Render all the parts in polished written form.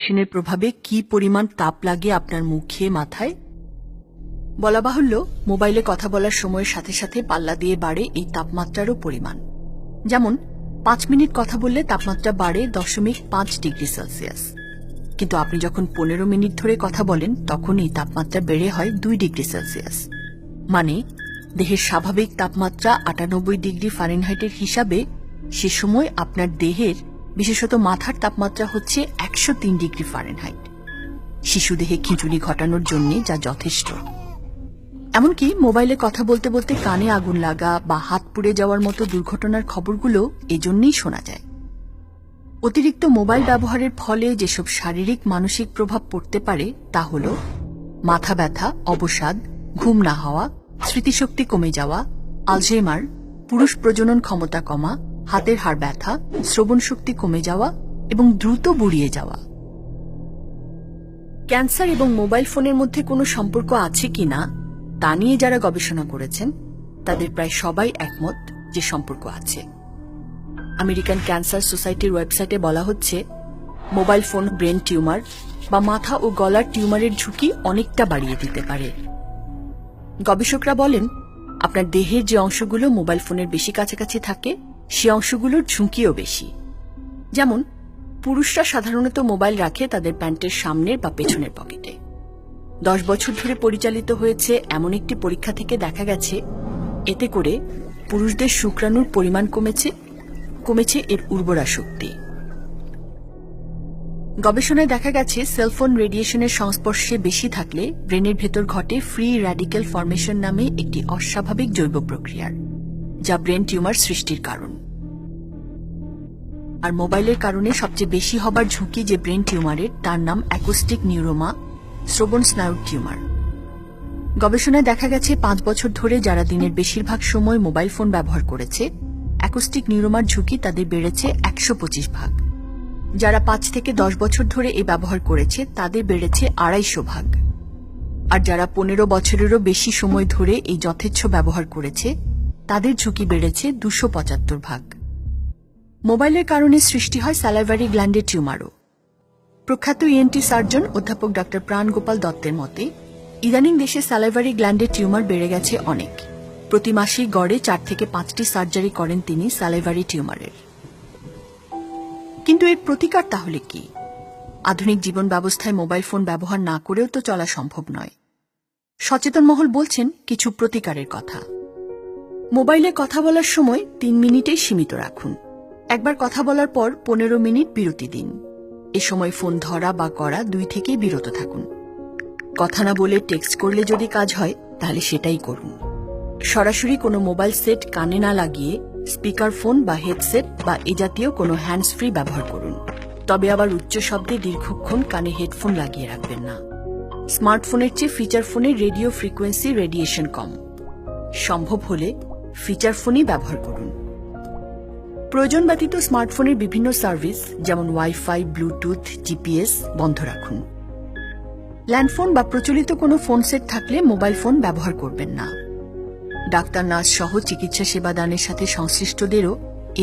রেডিয়েশনের প্রভাবে কি পরিমাণ তাপ লাগে আপনার মুখে, মাথায়? বলা বাহুল্য, মোবাইলে কথা বলার সময়ের সাথে সাথে পাল্লা দিয়ে বাড়ে এই তাপমাত্রারও পরিমাণ। যেমন 5 মিনিট কথা বললে তাপমাত্রা বাড়ে 0.5 ডিগ্রি সেলসিয়াস, কিন্তু আপনি যখন 15 মিনিট ধরে কথা বলেন তখন এই তাপমাত্রা বেড়ে হয় 2 ডিগ্রি সেলসিয়াস। মানে দেহের স্বাভাবিক তাপমাত্রা 98 ডিগ্রি ফারেনহাইটের হিসাবে সে সময় আপনার দেহের, বিশেষত মাথার তাপমাত্রা হচ্ছে 103 ডিগ্রি ফারেনহাইট। শিশু দেহে খিঁচুনি ঘটানোর জন্য যা যথেষ্ট। এমনকি মোবাইলে কথা বলতে বলতে কানে আগুন লাগা বা হাত পুড়ে যাওয়ার মতো দুর্ঘটনার খবরগুলো এজন্যই শোনা যায়। অতিরিক্ত মোবাইল ব্যবহারের ফলে যেসব শারীরিক মানসিক প্রভাব পড়তে পারে তা হল মাথা ব্যথা, অবসাদ, ঘুম না হওয়া, স্মৃতিশক্তি কমে যাওয়া, আলঝেইমার, পুরুষ প্রজনন ক্ষমতা কমা, হাতের হাড় ব্যথা, শ্রবণ শক্তি কমে যাওয়া এবং দ্রুত বুড়িয়ে যাওয়া। ক্যান্সার এবং মোবাইল ফোনের মধ্যে কোনো সম্পর্ক আছে কিনা তা নিয়ে যারা গবেষণা করেছেন তাদের প্রায় সবাই একমত যে সম্পর্ক আছে। আমেরিকান ক্যান্সার সোসাইটির ওয়েবসাইটে বলা হচ্ছে, মোবাইল ফোন ব্রেন টিউমার বা মাথা ও গলার টিউমারের ঝুঁকি অনেকটা বাড়িয়ে দিতে পারে। গবেষকরা বলেন, আপনার দেহের যে অংশগুলো মোবাইল ফোনের বেশি কাছাকাছি থাকে সে অংশগুলোর ঝুঁকিও বেশি। যেমন পুরুষরা সাধারণত মোবাইল রাখে তাদের প্যান্টের সামনের বা পেছনের পকেটে। 10 বছর ধরে পরিচালিত হয়েছে এমন একটি পরীক্ষা থেকে দেখা গেছে, এতে করে পুরুষদের শুক্রাণুর পরিমাণ কমেছে এর উর্বরা শক্তি। গবেষণায় দেখা গেছে সেলফোন রেডিয়েশনের সংস্পর্শে বেশি থাকলে ব্রেনের ভেতর ঘটে ফ্রি র্যাডিক্যাল ফরমেশন নামে একটি অস্বাভাবিক জৈব প্রক্রিয়ার, যা ব্রেন টিউমার সৃষ্টির কারণ। আর মোবাইলের কারণে সবচেয়ে বেশি হবার ঝুঁকি যে ব্রেন টিউমারের, তার নাম অ্যাকোস্টিক নিউরোমা, শ্রবণ স্নায়ুর টিউমার। গবেষণায় দেখা গেছে 5 বছর ধরে যারা দিনের বেশিরভাগ সময় মোবাইল ফোন ব্যবহার করেছে, অ্যাকোস্টিক নিউরোমার ঝুঁকি তাদের বেড়েছে 125 ভাগ। যারা 5 থেকে 10 বছর ধরে এই ব্যবহার করেছে তাদের বেড়েছে 250 ভাগ। আর যারা 15 বছরেরও বেশি সময় ধরে এই যথেচ্ছ ব্যবহার করেছে তাদের ঝুঁকি বেড়েছে 275 ভাগ। মোবাইলের কারণে সৃষ্টি হয় স্যালাইভারি গ্ল্যান্ডের টিউমারও। প্রখ্যাত ইএনটি সার্জন অধ্যাপক ডা. প্রাণ গোপাল দত্তের মতে, ইদানিং দেশে স্যালাইভারি গ্ল্যান্ডের টিউমার বেড়ে গেছে অনেক। প্রতি মাসেই গড়ে 4 থেকে 5টি সার্জারি করেন তিনি স্যালাইভারি টিউমারের। কিন্তু এর প্রতিকার তাহলে কি? আধুনিক জীবন ব্যবস্থায় মোবাইল ফোন ব্যবহার না করেও তো চলা সম্ভব নয়। সচেতন মহল বলছেন কিছু প্রতিকারের কথা। মোবাইলে কথা বলার সময় 3 মিনিটেই সীমিত রাখুন। একবার কথা বলার পর 15 মিনিট বিরতি দিন। এ সময় ফোন ধরা বা করা 2 থেকেই বিরত থাকুন। কথা না বলে টেক্সট করলে যদি কাজ হয় তাহলে সেটাই করুন। সরাসরি কোনো মোবাইল সেট কানে না লাগিয়ে স্পিকার ফোন বা হেডসেট বা এ জাতীয় কোনো হ্যান্ডস ফ্রি ব্যবহার করুন। তবে আবার উচ্চ শব্দে দীর্ঘক্ষণ কানে হেডফোন লাগিয়ে রাখবেন না। স্মার্টফোনের চেয়ে ফিচার ফোনের রেডিও ফ্রিকোয়েন্সি রেডিয়েশন কম। সম্ভব হলে ফিচার ফোনই ব্যবহার করুন। প্রয়োজন ব্যতীত স্মার্টফোনের বিভিন্ন সার্ভিস যেমন ওয়াইফাই, ব্লুটুথ, জিপিএস বন্ধ রাখুন। ল্যান্ডফোন বা প্রচলিত কোনো ফোন সেট থাকলে মোবাইল ফোন ব্যবহার করবেন না। ডাক্তার, নার্স সহ চিকিৎসা সেবা দানের সাথে সংশ্লিষ্টদেরও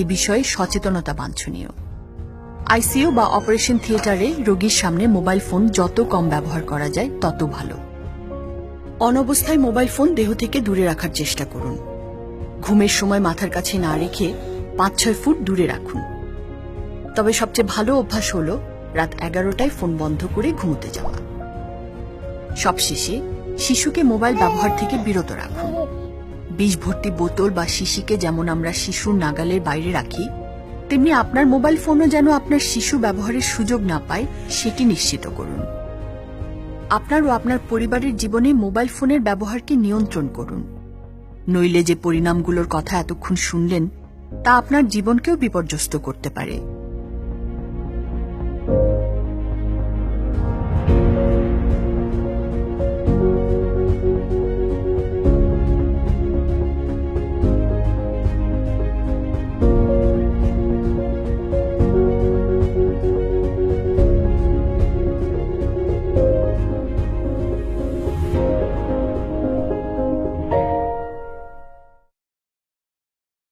এ বিষয়ে সচেতনতা বাঞ্ছনীয়। আইসিইউ বা অপারেশন থিয়েটারে রোগীর সামনে মোবাইল ফোন যত কম ব্যবহার করা যায় তত ভালো। অনবস্থায় মোবাইল ফোন দেহ থেকে দূরে রাখার চেষ্টা করুন। ঘুমের সময় মাথার কাছে না রেখে 5-6 ফুট দূরে রাখুন। তবে সবচেয়ে ভালো অভ্যাস হল রাত 11টায় ফোন বন্ধ করে ঘুমোতে যাওয়া। সবশেষে শিশুকে মোবাইল ব্যবহার থেকে বিরত রাখুন। বিষ ভর্তি বোতল বা শিশিকে যেমন আমরা শিশুর নাগালের বাইরে রাখি, তেমনি আপনার মোবাইল ফোনও যেন আপনার শিশু ব্যবহারের সুযোগ না পায় সেটি নিশ্চিত করুন। আপনার ও আপনার পরিবারের জীবনে মোবাইল ফোনের ব্যবহারকে নিয়ন্ত্রণ করুন। নইলে যে পরিণামগুলোর কথা এতক্ষণ শুনলেন তা আপনার জীবনকেও বিপর্যস্ত করতে পারে।